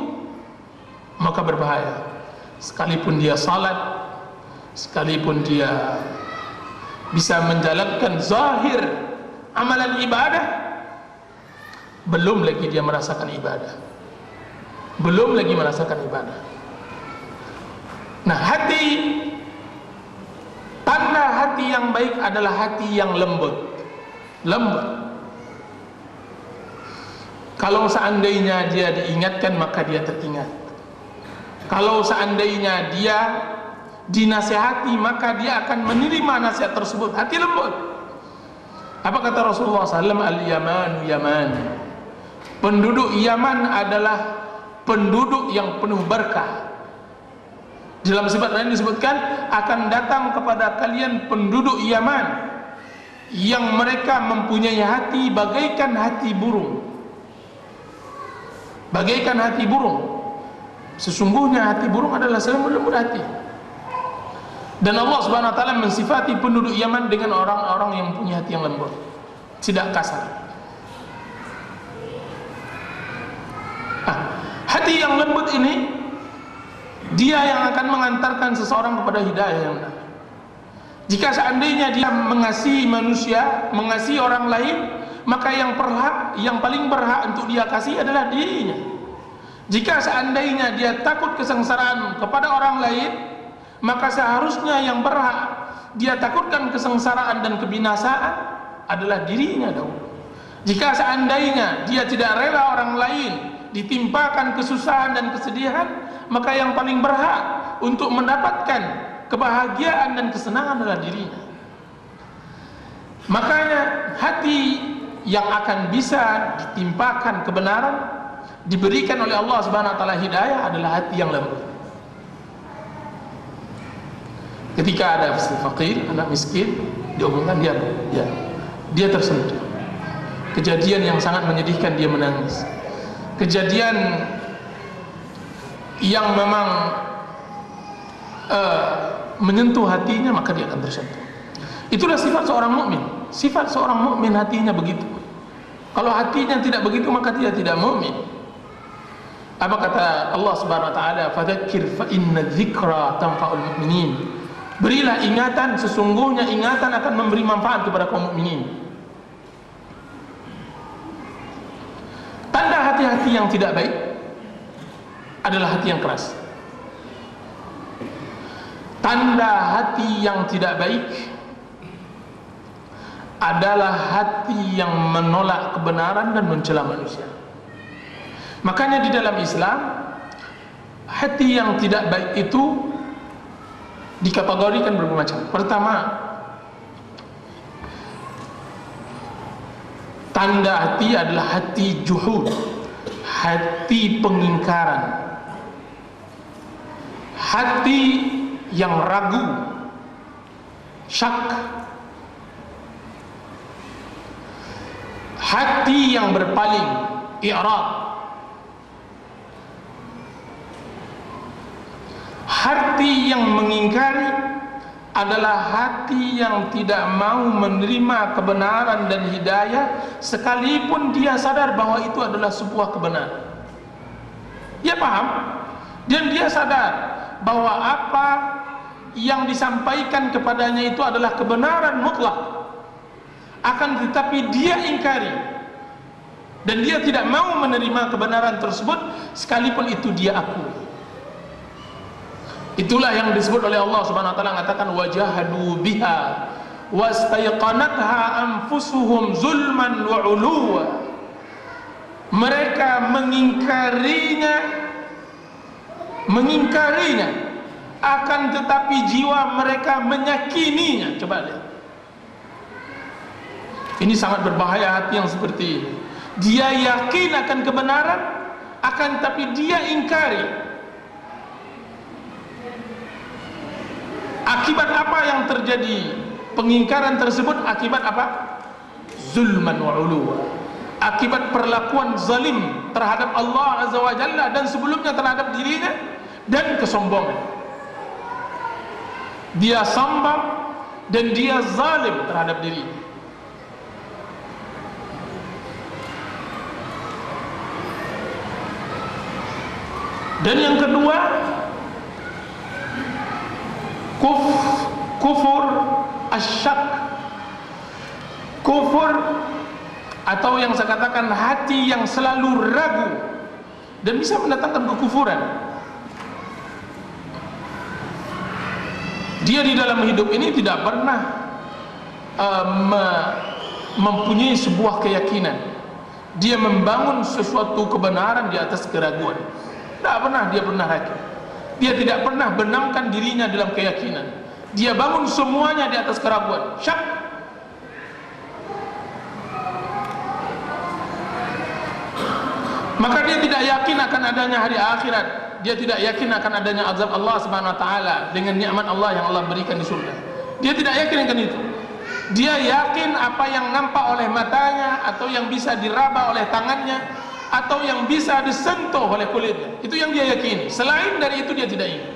maka berbahaya. Sekalipun dia salat, sekalipun dia bisa menjalankan zahir amalan ibadah, belum lagi dia merasakan ibadah, belum lagi merasakan ibadah. Nah, tanda hati yang baik adalah hati yang lembut. Kalau seandainya dia diingatkan, maka dia teringat. Kalau seandainya dia dinasihati, maka dia akan menerima nasihat tersebut. Hati lembut. Apa kata Rasulullah SAW? Al-Yamanu Yaman. Penduduk Yaman adalah penduduk yang penuh berkah. Dalam sifat lain disebutkan, akan datang kepada kalian penduduk Yaman yang mereka mempunyai hati bagaikan hati burung. Bagaikan hati burung. Sesungguhnya hati burung adalah selembut-lembut hati. Dan Allah Subhanahu wa taala mensifati penduduk Yaman dengan orang-orang yang punya hati yang lembut, tidak kasar. Hati yang lembut ini, dia yang akan mengantarkan seseorang kepada hidayah yang benar. Jika seandainya dia mengasihi manusia, mengasihi orang lain, maka yang paling berhak untuk dia kasih adalah dirinya. Jika seandainya dia takut kesengsaraan kepada orang lain, maka seharusnya yang berhak dia takutkan kesengsaraan dan kebinasaan adalah dirinya dahulu. Jika seandainya dia tidak rela orang lain ditimpakan kesusahan dan kesedihan, maka yang paling berhak untuk mendapatkan kebahagiaan dan kesenangan adalah dirinya. Makanya hati yang akan bisa ditimpakan kebenaran, diberikan oleh Allah Subhanahu wa taala hidayah, adalah hati yang lembut. Ketika ada fakir, anak miskin, diomongkan dia tersentuh. Kejadian yang sangat menyedihkan, dia menangis. Kejadian yang memang menyentuh hatinya, maka dia akan tersentuh. Itulah sifat seorang mukmin. Sifat seorang mukmin hatinya begitu. Kalau hatinya tidak begitu, maka dia tidak mukmin. Apa kata Allah Subhanahu wa taala? Fadzakir fa inna dzikra tanfa'ul mu'minin. Berilah ingatan, sesungguhnya ingatan akan memberi manfaat kepada kaum mukminin. Tanda hati-hati yang tidak baik adalah hati yang keras. Tanda hati yang tidak baik adalah hati yang menolak kebenaran dan mencela manusia. Makanya di dalam Islam, hati yang tidak baik itu dikategorikan bermacam. Pertama, tanda hati adalah hati juhud, hati pengingkaran, hati yang ragu, syak, hati yang berpaling, i'rad, hati yang mengingkari adalah hati yang tidak mau menerima kebenaran dan hidayah sekalipun dia sadar bahwa itu adalah sebuah kebenaran. Dia paham dan dia sadar bahwa apa yang disampaikan kepadanya itu adalah kebenaran mutlak, akan tetapi dia ingkari dan dia tidak mau menerima kebenaran tersebut sekalipun itu dia akui. Itulah yang disebut oleh Allah Subhanahu wa taala, mengatakan wajahadu biha wastayqanatha anfusuhum zulman wa 'uluwa. Mereka mengingkarinya akan tetapi jiwa mereka meyakininya. Coba lihat. Ini sangat berbahaya hati yang seperti ini. Dia yakin akan kebenaran, akan tapi dia ingkari. Akibat apa yang terjadi? Pengingkaran tersebut akibat apa? Zulman wa 'uluwa. Akibat perlakuan zalim terhadap Allah Azza wa Jalla dan sebelumnya terhadap dirinya, dan kesombongan. Dia sombong dan dia zalim terhadap dirinya. Dan yang kedua, kufur asyak, kufur atau yang saya katakan hati yang selalu ragu dan bisa mendatangkan kekufuran. Dia di dalam hidup ini tidak pernah mempunyai sebuah keyakinan. Dia membangun sesuatu kebenaran di atas keraguan. Tidak pernah dia pernah yakin. Dia tidak pernah benamkan dirinya dalam keyakinan. Dia bangun semuanya di atas keraguan, syak. Maka dia tidak yakin akan adanya hari akhirat. Dia tidak yakin akan adanya azab Allah Subhanahu wa taala dengan nikmat Allah yang Allah berikan di surga. Dia tidak yakin akan itu. Dia yakin apa yang nampak oleh matanya, atau yang bisa diraba oleh tangannya, atau yang bisa disentuh oleh kulitnya. Itu yang dia yakini. Selain dari itu dia tidak ingin.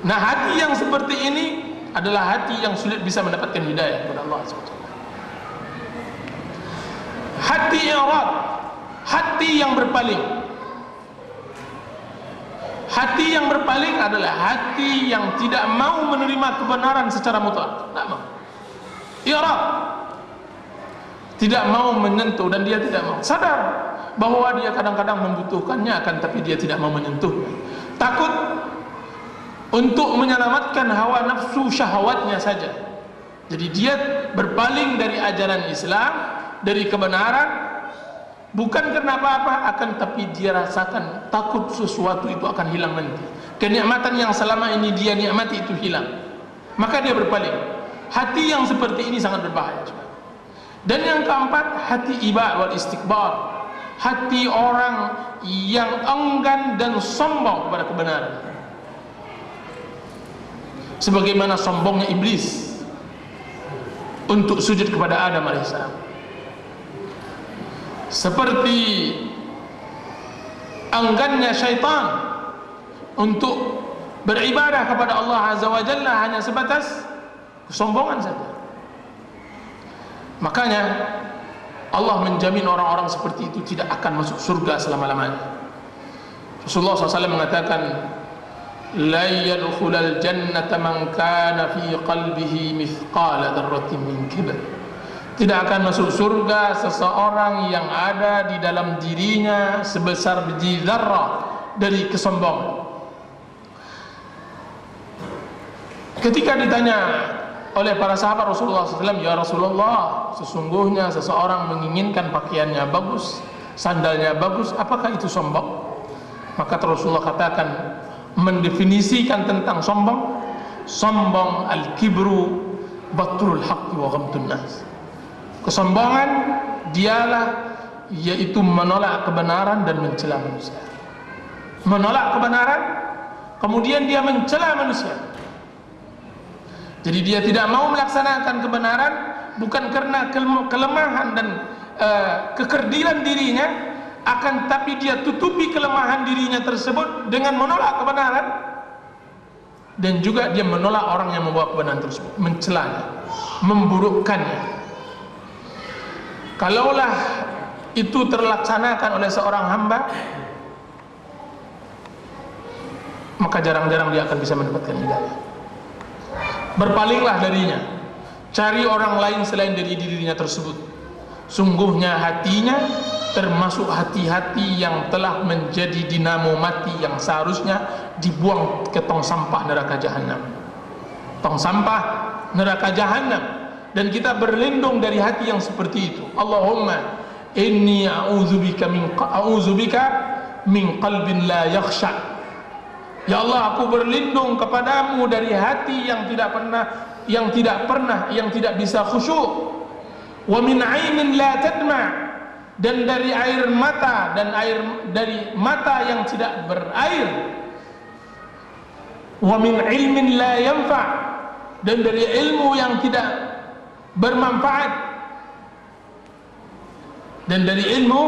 Nah, hati yang seperti ini adalah hati yang sulit bisa mendapatkan hidayah kepada Allah SWT. Hati i'rad, hati yang berpaling. Hati yang berpaling adalah hati yang tidak mau menerima kebenaran secara mutlak. Tidak mau. I'rad, tidak mau menyentuh, dan dia tidak mau sadar bahwa dia kadang-kadang membutuhkannya, akan tapi dia tidak mau menyentuhnya. Takut untuk menyelamatkan hawa nafsu syahwatnya saja. Jadi dia berpaling dari ajaran Islam, dari kebenaran, bukan karena apa-apa, akan tapi dia rasakan takut sesuatu itu akan hilang nanti. Kenikmatan yang selama ini dia nikmati itu hilang, maka dia berpaling. Hati yang seperti ini sangat berbahaya. Dan yang keempat, hati iba wal istikbar, hati orang yang enggan dan sombong kepada kebenaran, sebagaimana sombongnya iblis untuk sujud kepada Adam alaihissalam, seperti enggannya syaitan untuk beribadah kepada Allah Azza wa Jalla hanya sebatas kesombongan saja. Makanya Allah menjamin orang-orang seperti itu tidak akan masuk surga selama-lamanya. Rasulullah SAW mengatakan, la yadkhulul jannata man kana fi qalbihi mithqala dzarratin min kibr. Tidak akan masuk surga seseorang yang ada di dalam dirinya sebesar biji zarrah dari kesombongan. Ketika ditanya oleh para sahabat Rasulullah SAW, ya Rasulullah, sesungguhnya seseorang menginginkan pakaiannya bagus, sandalnya bagus, apakah itu sombong? Maka Rasulullah katakan, mendefinisikan tentang sombong, sombong al-kibru batrul haqqi wa ghamtun nas. Kesombongan dialah yaitu menolak kebenaran dan mencela manusia. Menolak kebenaran, kemudian dia mencela manusia. Jadi dia tidak mau melaksanakan kebenaran bukan karena kelemahan dan kekerdilan dirinya, akan tapi dia tutupi kelemahan dirinya tersebut dengan menolak kebenaran, dan juga dia menolak orang yang membawa kebenaran tersebut, mencelanya, memburukkannya. Kalaulah itu terlaksanakan oleh seorang hamba, maka jarang-jarang dia akan bisa mendapatkan hidayah. Berpalinglah darinya, cari orang lain selain dari dirinya tersebut. Sungguhnya hatinya termasuk hati-hati yang telah menjadi dinamo mati yang seharusnya dibuang ke tong sampah neraka jahanam. Tong sampah neraka jahanam. Dan kita berlindung dari hati yang seperti itu. Allahumma inni a'udzubika min qalbin la yakhsha. Ya Allah, aku berlindung kepadamu dari hati yang tidak bisa khusyuk. Wa min 'ainin la tadma, dan dari air mata dari mata yang tidak berair. Wa min 'ilmin la yanfa', dan dari ilmu yang tidak bermanfaat, dan dari ilmu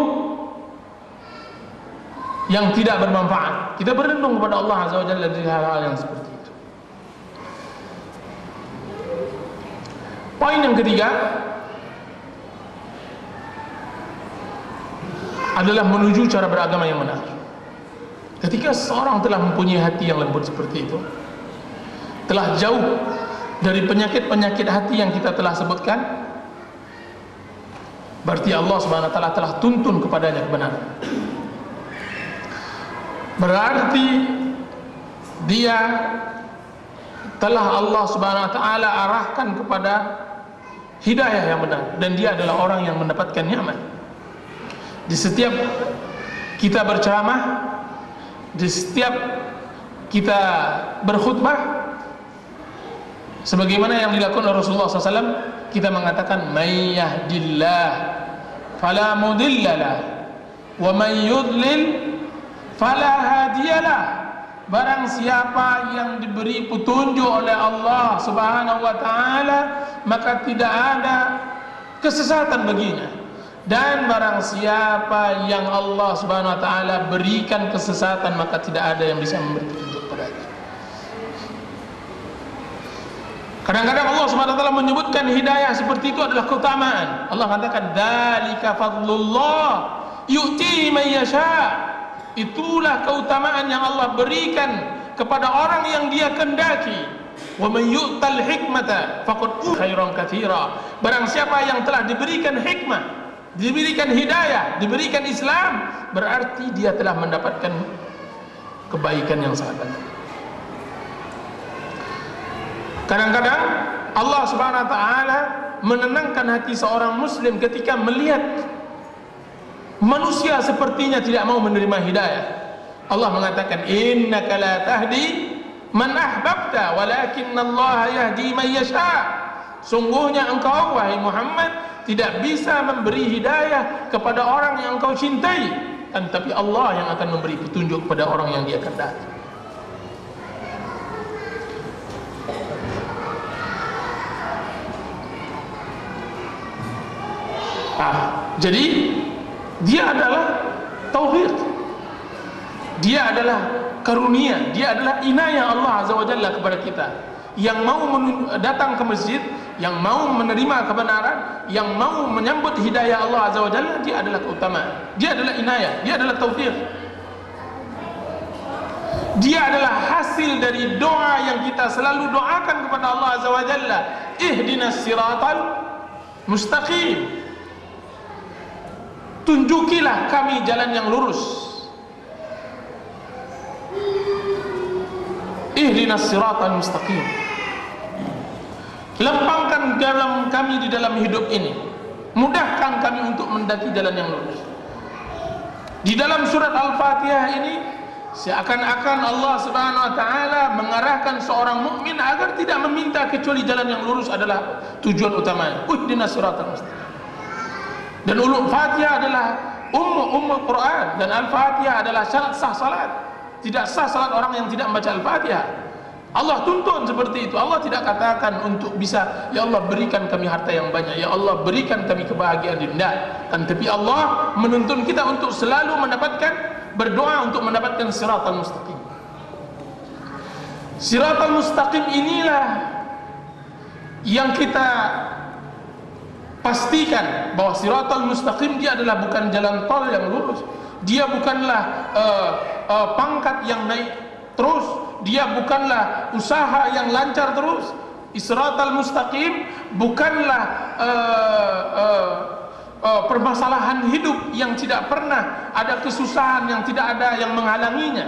yang tidak bermanfaat. Kita berlindung kepada Allah Azza wa Jalla dari hal-hal yang seperti itu. Poin yang ketiga adalah menuju cara beragama yang benar. Ketika seorang telah mempunyai hati yang lembut seperti itu, telah jauh dari penyakit-penyakit hati yang kita telah sebutkan, berarti Allah Subhanahu wa taala telah tuntun kepadanya kebenaran. Berarti dia telah Allah Subhanahu wa taala arahkan kepada hidayah yang benar, dan dia adalah orang yang mendapatkan nikmat. Di setiap kita berceramah, di setiap kita berkhutbah, sebagaimana yang dilakukan oleh Rasulullah SAW, kita mengatakan may yahdillah fala mudhillalah wa may yudlil fala hadiyalah. Barang siapa yang diberi petunjuk oleh Allah Subhanahu wa taala, maka tidak ada kesesatan baginya. Dan barang siapa yang Allah Subhanahu wa taala berikan kesesatan, maka tidak ada yang bisa memberi petunjuk padanya. Kadang-kadang Allah Subhanahu wa taala menyebutkan hidayah seperti itu adalah keutamaan. Allah katakan dzalika fadlullah yu'tihi man yasha. Itulah keutamaan yang Allah berikan kepada orang yang dia kehendaki. Wa man yu'tal hikmata faqad khairan katsira. Barang siapa yang telah diberikan hikmah, diberikan hidayah, diberikan Islam, berarti dia telah mendapatkan kebaikan yang sangat banyak. Kadang-kadang Allah Subhanahu wa taala menenangkan hati seorang muslim ketika melihat manusia sepertinya tidak mau menerima hidayah. Allah mengatakan innaka la tahdi man ahbabta walakinallaha yahdi man yasha. Sungguhnya engkau wahai Muhammad tidak bisa memberi hidayah kepada orang yang engkau cintai, kan tapi Allah yang akan memberi petunjuk kepada orang yang dia kehendaki. Jadi dia adalah tauhid, dia adalah karunia, dia adalah inayah Allah Azza wa Jalla kepada kita. Yang mau datang ke masjid yang mau menerima kebenaran, yang mau menyambut hidayah Allah Azza wa Jalla, dia adalah keutamaan, dia adalah inayah, dia adalah taufik. Dia adalah hasil dari doa yang kita selalu doakan kepada Allah Azza wa Jalla, ihdinas siratal mustaqim, tunjukilah kami jalan yang lurus. Ihdinas siratal mustaqim, lapangkan jalan kami di dalam hidup ini, mudahkan kami untuk mendaki jalan yang lurus. Di dalam surat Al-Fatihah ini seakan-akan Allah Subhanahu wa taala mengarahkan seorang mukmin agar tidak meminta kecuali jalan yang lurus adalah tujuan utamanya. Ihdinas siratal mustaqim. Dan ulum Fatihah adalah ummul Quran, dan Al-Fatihah adalah syarat sah salat. Tidak sah salat orang yang tidak membaca Al-Fatihah. Allah tuntun seperti itu. Allah tidak katakan untuk bisa, ya Allah berikan kami harta yang banyak, ya Allah berikan kami kebahagiaan di dunia. Kan tapi Allah menuntun kita untuk selalu mendapatkan, berdoa untuk mendapatkan siratal mustaqim. Siratal mustaqim inilah yang kita pastikan bahwa siratal mustaqim dia adalah bukan jalan tol yang lurus. Dia bukanlah pangkat yang naik terus, dia bukanlah usaha yang lancar terus. Siratal mustaqim bukanlah permasalahan hidup yang tidak pernah ada kesusahan, yang tidak ada yang menghalanginya.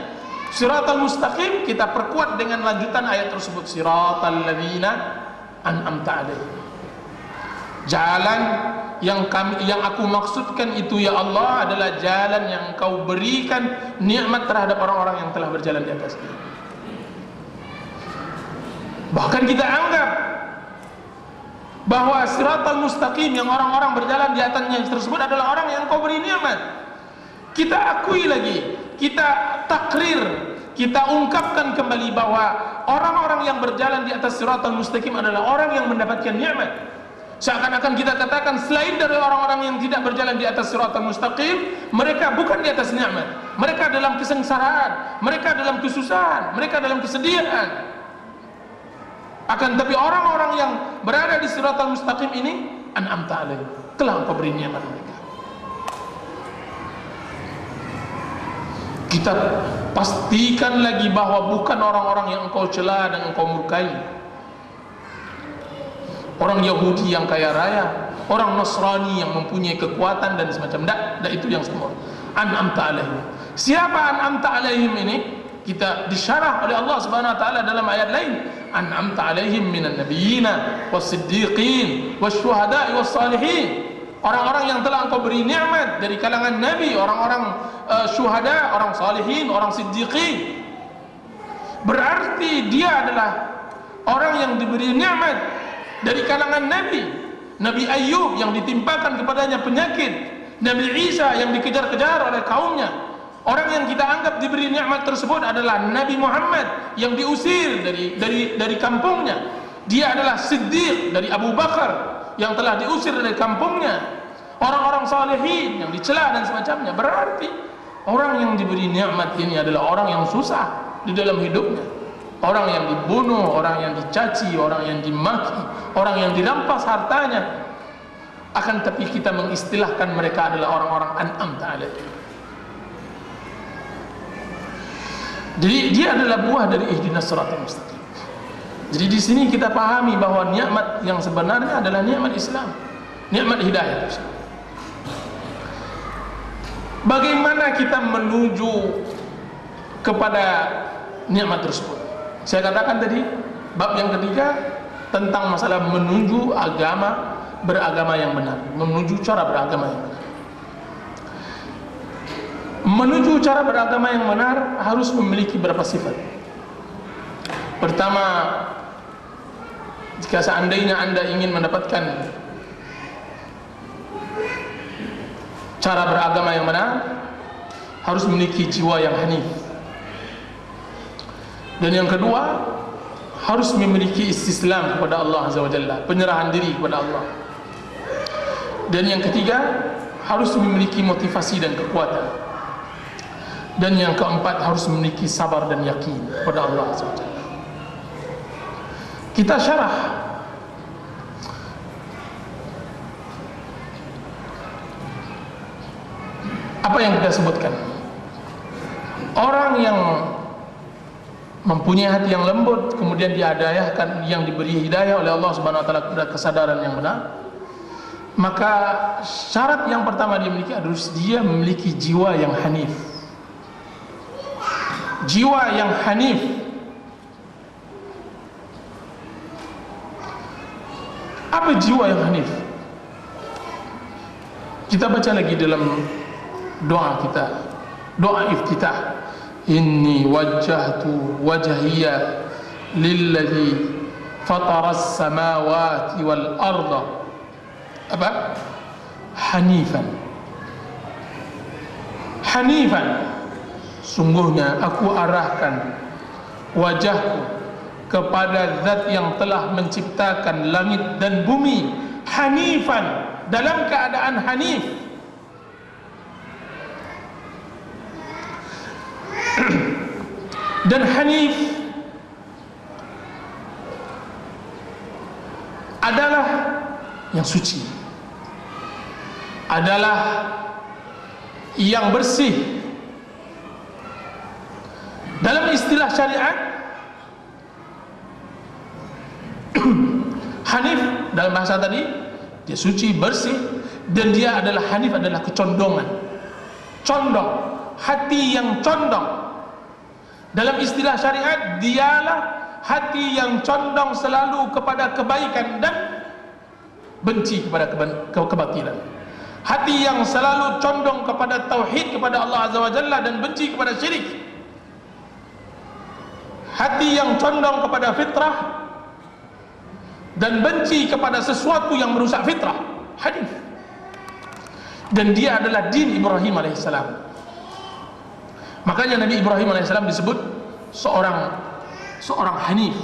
Siratal mustaqim kita perkuat dengan lanjutan ayat tersebut, siratal ladzina an'amta alaihim. Jalan yang aku maksudkan itu ya Allah adalah jalan yang Kau berikan nikmat terhadap orang-orang yang telah berjalan di atasnya. Bahkan kita anggap bahwa siratal mustaqim yang orang-orang berjalan di atasnya tersebut adalah orang yang Kau beri nikmat. Kita akui lagi, kita takrir, kita ungkapkan kembali bahwa orang-orang yang berjalan di atas siratal mustaqim adalah orang yang mendapatkan nikmat. Seakan-akan kita katakan selain dari orang-orang yang tidak berjalan di atas siratal mustaqim, mereka bukan di atas nikmat. Mereka dalam kesengsaraan, mereka dalam kesusahan, mereka dalam kesedihan. Akan tapi orang-orang yang berada di siratal mustaqim ini, an'amta alaihim, telah Engkau beri nikmat mereka. Kita pastikan lagi bahwa bukan orang-orang yang Engkau cela dan Engkau murkai. Orang Yahudi yang kaya raya, orang Nasrani yang mempunyai kekuatan dan semacam, tidak itu yang semua. An'amta alaihim. Siapa an'amta alaihim ini? Kita disyarah oleh Allah Subhanahu wa taala dalam ayat lain, an'amta alaihim minan nabiyyina was-siddiqin wasyuhada'i was-salihin. Orang-orang yang telah Engkau beri nikmat dari kalangan nabi, orang-orang syuhada, orang salihin, orang siddiqin. Berarti dia adalah orang yang diberi nikmat dari kalangan nabi. Nabi Ayub yang ditimpakan kepadanya penyakit, Nabi Isa yang dikejar-kejar oleh kaumnya. Orang yang kita anggap diberi nikmat tersebut adalah Nabi Muhammad yang diusir dari kampungnya. Dia adalah Siddiq dari Abu Bakar yang telah diusir dari kampungnya. Orang-orang salihin yang dicela dan semacamnya. Berarti orang yang diberi nikmat ini adalah orang yang susah di dalam hidupnya. Orang yang dibunuh, orang yang dicaci, orang yang dimaki, orang yang dirampas hartanya. Akan tapi kita mengistilahkan mereka adalah orang-orang an'amta alaihim. Jadi dia adalah buah dari ihdinas siratal mustaqim. Jadi di sini kita pahami bahwa nikmat yang sebenarnya adalah nikmat Islam, nikmat hidayah itu. Bagaimana kita menuju kepada nikmat tersebut? Saya katakan tadi, bab yang ketiga tentang masalah menuju agama, beragama yang benar, menuju cara beragama yang benar. Menuju cara beragama yang benar harus memiliki beberapa sifat. Pertama, jika seandainya Anda ingin mendapatkan cara beragama yang benar, harus memiliki jiwa yang hanif. Dan yang kedua, harus memiliki istislam kepada Allah Azza wa Jalla, penyerahan diri kepada Allah. Dan yang ketiga, harus memiliki motivasi dan kekuatan. Dan yang keempat, harus memiliki sabar dan yakin kepada Allah Azza wa Jalla. Kita syarah Apa yang kita sebutkan? Orang yang mempunyai hati yang lembut, kemudian dihidayahkan, yang diberi hidayah oleh Allah Subhanahu wa taala kepada kesadaran yang benar, maka syarat yang pertama dia memiliki adalah dia memiliki jiwa yang hanif. Jiwa yang hanif. Apa jiwa yang hanif? Kita baca lagi dalam doa kita, doa iftitah. Inni wajjahtu wajhiya lilladzi fataras samawati wal arda apa? Hanifan. Hanifan. Sungguhnya aku arahkan wajahku kepada zat yang telah menciptakan langit dan bumi. Hanifan, dalam keadaan hanif. Dan hanif adalah yang suci, adalah yang bersih. Dalam istilah syariat, hanif dalam bahasa tadi dia suci, bersih, dan dia adalah hanif adalah kecondongan, condong, hati yang condong. Dalam istilah syariat, dialah hati yang condong selalu kepada kebaikan dan benci kepada kebatilan. Hati yang selalu condong kepada tauhid, kepada Allah Azza wa Jalla, dan benci kepada syirik. Hati yang condong kepada fitrah dan benci kepada sesuatu yang merusak fitrah. Hanif. Dan dia adalah din Ibrahim alaihissalam. Makanya Nabi Ibrahim AS disebut seorang hanif,